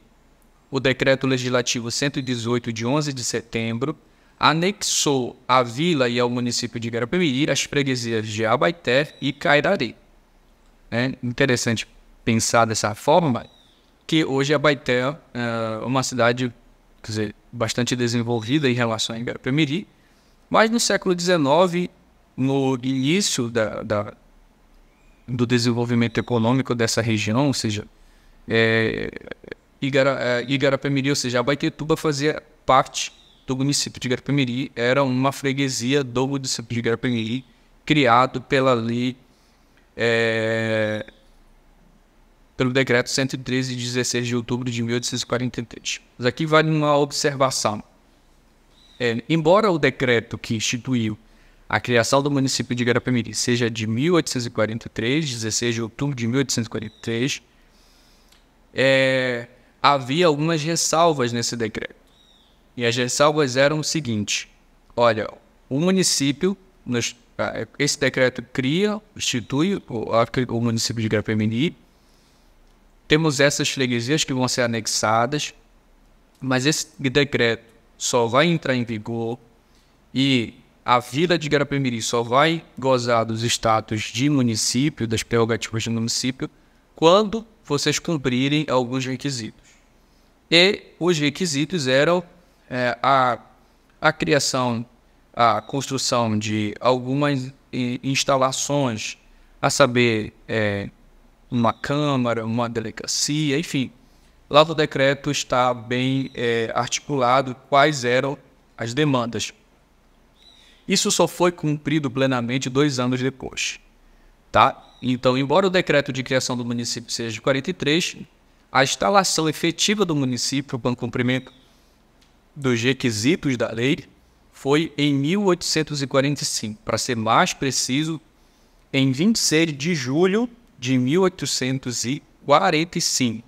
O decreto legislativo 118 de 11 de setembro anexou à vila e ao município de Garapé-Miri as freguesias de Abaeté e Cairari. É interessante pensar dessa forma, que hoje Abaeté é uma cidade, quer dizer, bastante desenvolvida em relação a Garapé-Miri, mas no século XIX, no início do desenvolvimento econômico dessa região, ou seja, Igarapé-Miri, ou seja, Abaetetuba fazia parte do município de Garapé-Miri, era uma freguesia do município de Garapé-Miri, criado pela lei, pelo decreto 113 de 16 de outubro de 1843. Mas aqui vale uma observação. Embora o decreto que instituiu a criação do município de Garapé-Miri seja de 1843, 16 de outubro de 1843, havia algumas ressalvas nesse decreto. E as ressalvas eram o seguinte: olha, o município, esse decreto institui o município de Garapé-Miri, temos essas freguesias que vão ser anexadas, mas esse decreto só vai entrar em vigor e a vila de Garapé-Miri só vai gozar dos status de município, das prerrogativas do município, quando vocês cumprirem alguns requisitos. E os requisitos eram a criação, a construção de algumas instalações, a saber, uma câmara, uma delegacia, enfim. Lá no decreto está bem articulado quais eram as demandas. Isso só foi cumprido plenamente 2 anos depois, tá? Então, embora o decreto de criação do município seja de 43, a instalação efetiva do município para o cumprimento dos requisitos da lei foi em 1845, para ser mais preciso, em 26 de julho de 1845.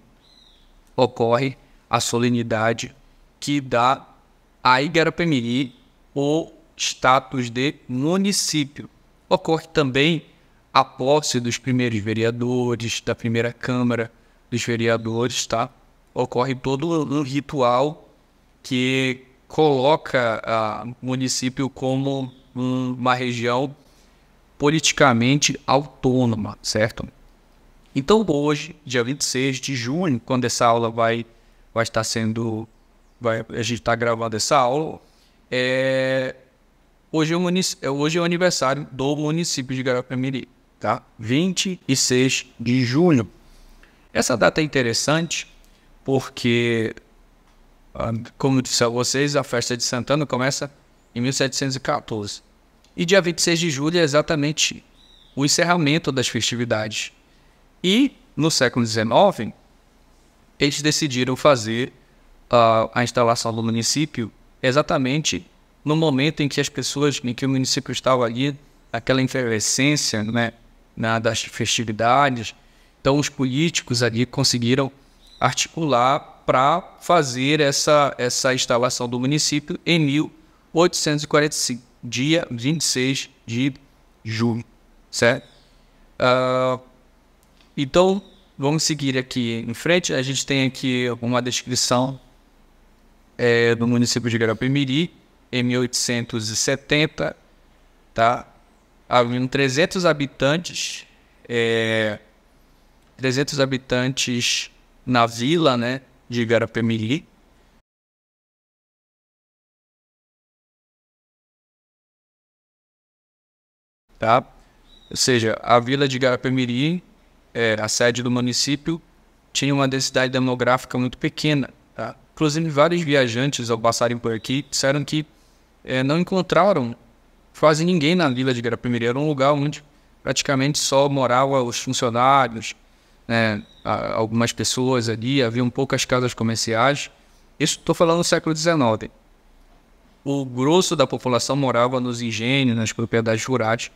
Ocorre a solenidade que dá a Igarapé-Miri o status de município. Ocorre também a posse dos primeiros vereadores, da primeira Câmara dos Vereadores, tá? Ocorre todo um ritual que coloca o município como uma região politicamente autônoma, certo? Então hoje, dia 26 de junho, quando essa aula vai estar sendo... a gente está gravando essa aula, hoje é o aniversário do município de Garapé-Miri, tá? 26 de junho. Essa data é interessante porque, como disse a vocês, a festa de Santana começa em 1714. E dia 26 de julho é exatamente o encerramento das festividades. E, no século XIX, eles decidiram fazer a instalação do município exatamente no momento em que as pessoas, em que o município estava ali, aquela efervescência, né, das festividades. Então, os políticos ali conseguiram articular para fazer essa instalação do município em 1845, dia 26 de julho, certo? Então, vamos seguir aqui em frente. A gente tem aqui uma descrição do município de Guarapé-Miri, em 1870, tá? Haviam 300 habitantes, 300 habitantes na vila, né, de Guarapé-Miri. Tá? Ou seja, a vila de Guarapé-Miri, a sede do município, tinha uma densidade demográfica muito pequena. Tá? Inclusive, vários viajantes, ao passarem por aqui, disseram que não encontraram quase ninguém na vila de Guarapé-Miri. Era um lugar onde praticamente só moravam os funcionários, né, algumas pessoas ali, haviam poucas casas comerciais. Isso estou falando do século XIX. O grosso da população morava nos engenhos, nas propriedades rurais,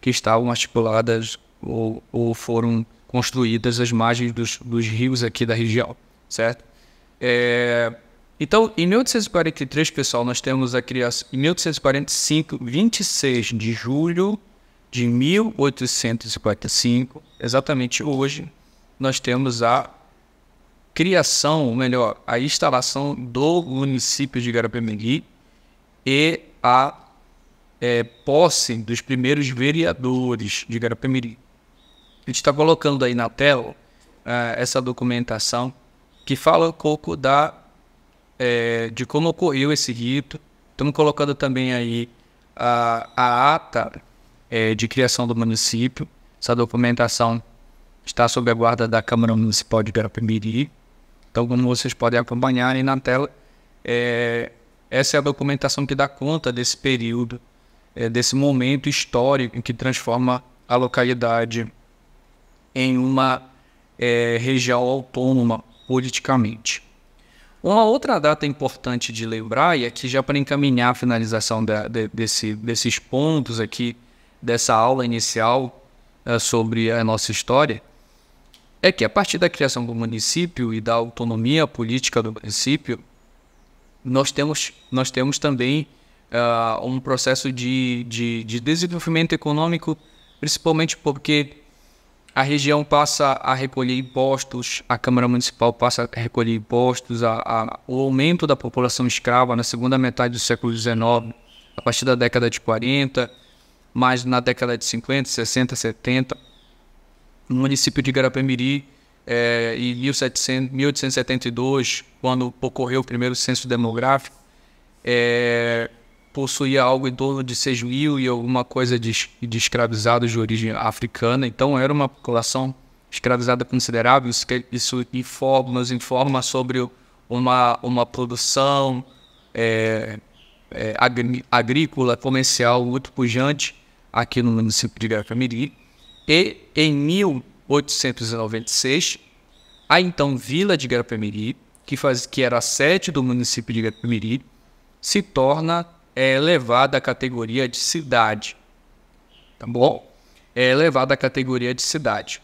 que estavam articuladas ou foram construídas às margens dos rios aqui da região, certo? Então, em 1843, pessoal, nós temos a criação. Em 1845, 26 de julho de 1845, exatamente hoje, nós temos a criação, ou melhor, a instalação do município de Guarapé-Miri e a posse dos primeiros vereadores de Guarapé-Miri. A gente está colocando aí na tela essa documentação que fala um pouco de como ocorreu esse rito. Estamos colocando também aí a ata de criação do município. Essa documentação está sob a guarda da Câmara Municipal de Guarapé-Miri. Então, como vocês podem acompanhar aí na tela, essa é a documentação que dá conta desse período, desse momento histórico que transforma a localidade em uma região autônoma politicamente. Uma outra data importante de lembrar, e aqui já para encaminhar a finalização desses pontos aqui, dessa aula inicial sobre a nossa história, é que a partir da criação do município e da autonomia política do município, nós temos também um processo de desenvolvimento econômico, principalmente porque a região passa a recolher impostos, a Câmara Municipal passa a recolher impostos, o aumento da população escrava na segunda metade do século XIX, a partir da década de 40, mas na década de 50, 60, 70, no município de Guarapé-Miri, em 1872, quando ocorreu o primeiro censo demográfico, possuía algo em torno de 6 mil e alguma coisa de escravizados de origem africana. Então era uma população escravizada considerável. Isso nos informa sobre uma produção agrícola, comercial muito pujante aqui no município de Guarapé-Miri. E em 1896, a então Vila de Guarapé-Miri, que era a sede do município de Guarapé-Miri, se torna elevada à categoria de cidade. Tá bom? É elevada à categoria de cidade.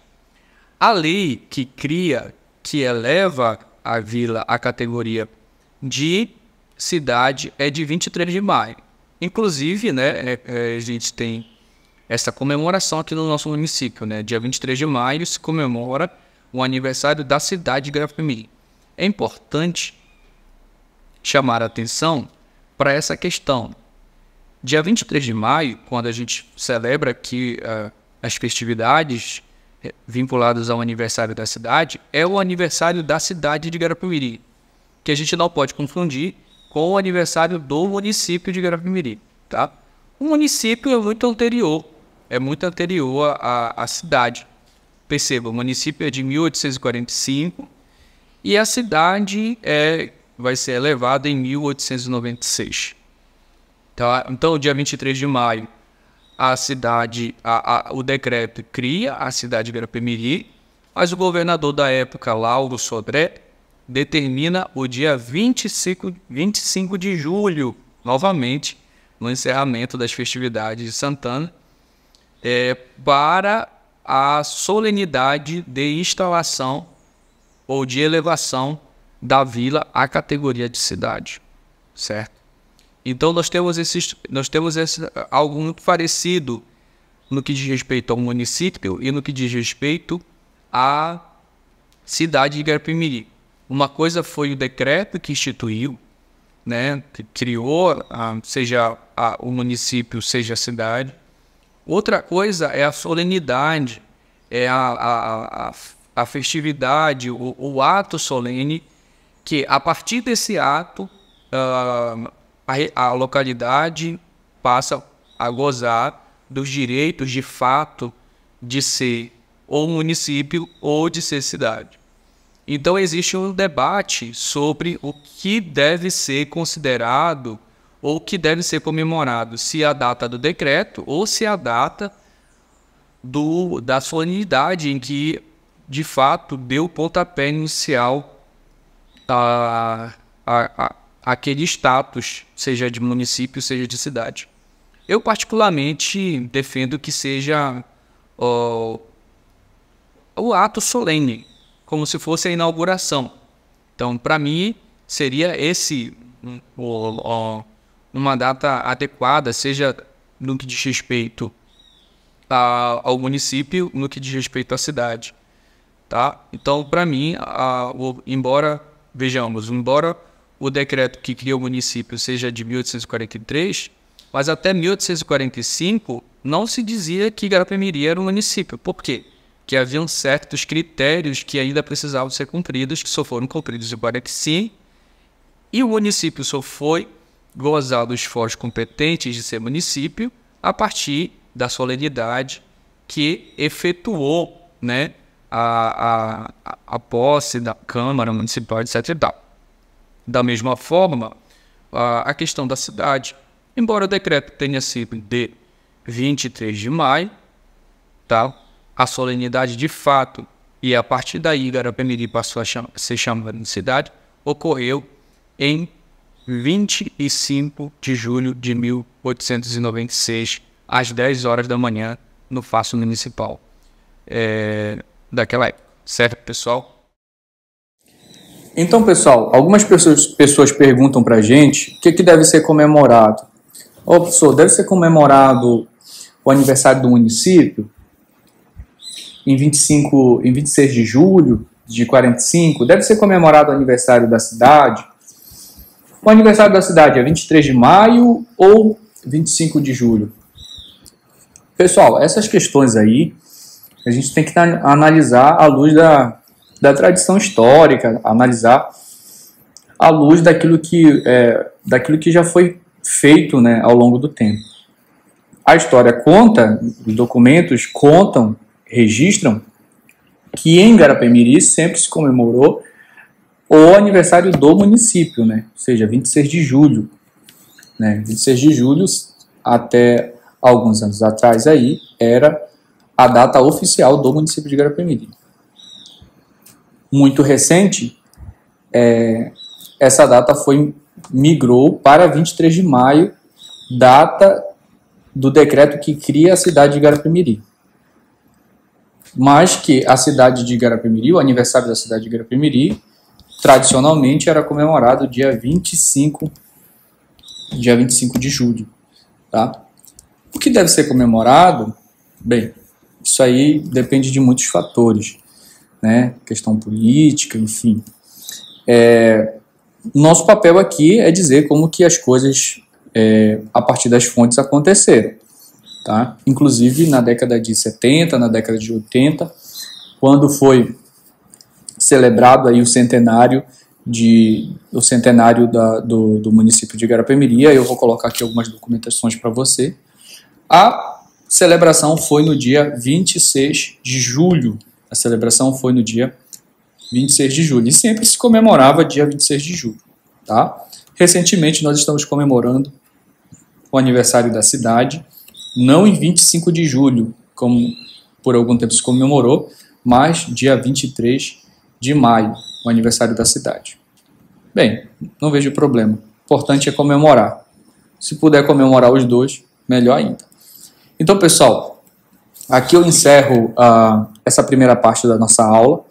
A lei que eleva a vila à categoria de cidade é de 23 de maio. Inclusive, né, a gente tem essa comemoração aqui no nosso município, né? Dia 23 de maio se comemora o aniversário da cidade de Guarapé-Miri. É importante chamar a atenção para essa questão. Dia 23 de maio, quando a gente celebra aqui as festividades vinculadas ao aniversário da cidade, é o aniversário da cidade de Guarapé-Miri, que a gente não pode confundir com o aniversário do município de Guarapé-Miri, tá? O município é muito anterior à cidade. Perceba, o município é de 1845 e a cidade vai ser elevada em 1896. Tá? Então, dia 23 de maio, a cidade, o decreto cria a cidade de Guarapé-Miri, mas o governador da época, Lauro Sodré, determina o dia 25 de julho, novamente, no encerramento das festividades de Santana, para a solenidade de instalação ou de elevação da vila à categoria de cidade, certo? Então nós temos algo muito parecido no que diz respeito ao município e no que diz respeito à cidade de Guarapé-Miri. Uma coisa foi o decreto que instituiu, né, que criou, seja o município, seja a cidade. Outra coisa é a solenidade, é a festividade, o ato solene, que a partir desse ato a localidade passa a gozar dos direitos de fato de ser ou município ou de ser cidade. Então existe um debate sobre o que deve ser considerado ou o que deve ser comemorado, se a data do decreto ou se a data da solenidade em que, de fato, deu o pontapé inicial aquele status, seja de município, seja de cidade. Eu, particularmente, defendo que seja o ato solene, como se fosse a inauguração. Então, para mim, seria esse uma data adequada, seja no que diz respeito ao município, no que diz respeito à cidade. Tá? Então, para mim, embora o decreto que cria o município seja de 1843, mas até 1845 não se dizia que Guarapé-Miri era um município. Por quê? Que haviam certos critérios que ainda precisavam ser cumpridos, que só foram cumpridos em 45, e o município só foi gozar dos esforços competentes de ser município a partir da solenidade que efetuou, né, a posse da Câmara Municipal, etc. e tal. Da mesma forma, a questão da cidade, embora o decreto tenha sido de 23 de maio, tá? A solenidade de fato, e a partir daí Guarapé-Miri passou a ser chamada de cidade, ocorreu em 25 de julho de 1896, às 10 horas da manhã, no Paço Municipal daquela época. Certo, pessoal? Então, pessoal, algumas pessoas perguntam para a gente o que deve ser comemorado. Ô, professor, deve ser comemorado o aniversário do município em 26 de julho de 45? Deve ser comemorado o aniversário da cidade? O aniversário da cidade é 23 de maio ou 25 de julho? Pessoal, essas questões aí a gente tem que analisar à luz da tradição histórica, analisar à luz daquilo que já foi feito, né, ao longo do tempo. A história conta, os documentos contam, registram, que em Guarapé-Miri sempre se comemorou o aniversário do município, né, ou seja, 26 de julho. Né, 26 de julho, até alguns anos atrás, aí, era a data oficial do município de Guarapé-Miri. Muito recente, essa data migrou para 23 de maio, data do decreto que cria a cidade de Guarapé-Miri. Mas que a cidade de Guarapé-Miri, o aniversário da cidade de Guarapé-Miri, tradicionalmente era comemorado dia 25 de julho. Tá? O que deve ser comemorado? Bem, isso aí depende de muitos fatores, né? Questão política, enfim. Nosso papel aqui é dizer como que as coisas, a partir das fontes, aconteceram. Tá? Inclusive na década de 70, na década de 80, quando foi celebrado aí o centenário do município de Guarapé-Miri. Eu vou colocar aqui algumas documentações para você. A celebração foi no dia 26 de julho. A celebração foi no dia 26 de julho. E sempre se comemorava dia 26 de julho. Tá? Recentemente nós estamos comemorando o aniversário da cidade, Não em 25 de julho, como por algum tempo se comemorou, mas dia 23 de maio, o aniversário da cidade. Bem, não vejo problema. O importante é comemorar. Se puder comemorar os dois, melhor ainda. Então, pessoal, aqui eu encerro essa primeira parte da nossa aula.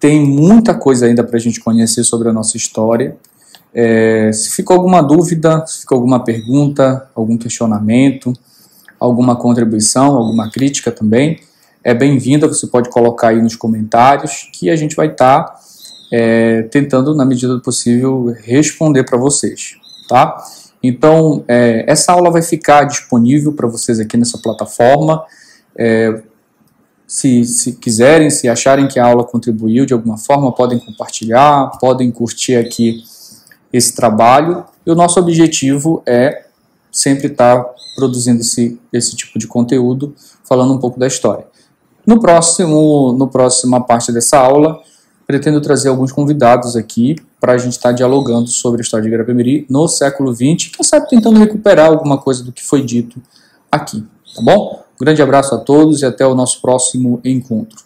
Tem muita coisa ainda para a gente conhecer sobre a nossa história. Se ficou alguma dúvida, se ficou alguma pergunta, algum questionamento, alguma contribuição, alguma crítica também, é bem-vinda. Você pode colocar aí nos comentários que a gente vai estar tentando, na medida do possível, responder para vocês, tá? Então, essa aula vai ficar disponível para vocês aqui nessa plataforma. Se quiserem, se acharem que a aula contribuiu de alguma forma, podem compartilhar, podem curtir aqui esse trabalho. E o nosso objetivo é sempre estar produzindo esse tipo de conteúdo, falando um pouco da história. No próxima parte dessa aula, pretendo trazer alguns convidados aqui para a gente estar dialogando sobre a história de Guarapé-Miri no século XX, quem sabe tentando recuperar alguma coisa do que foi dito aqui, tá bom? Um grande abraço a todos e até o nosso próximo encontro.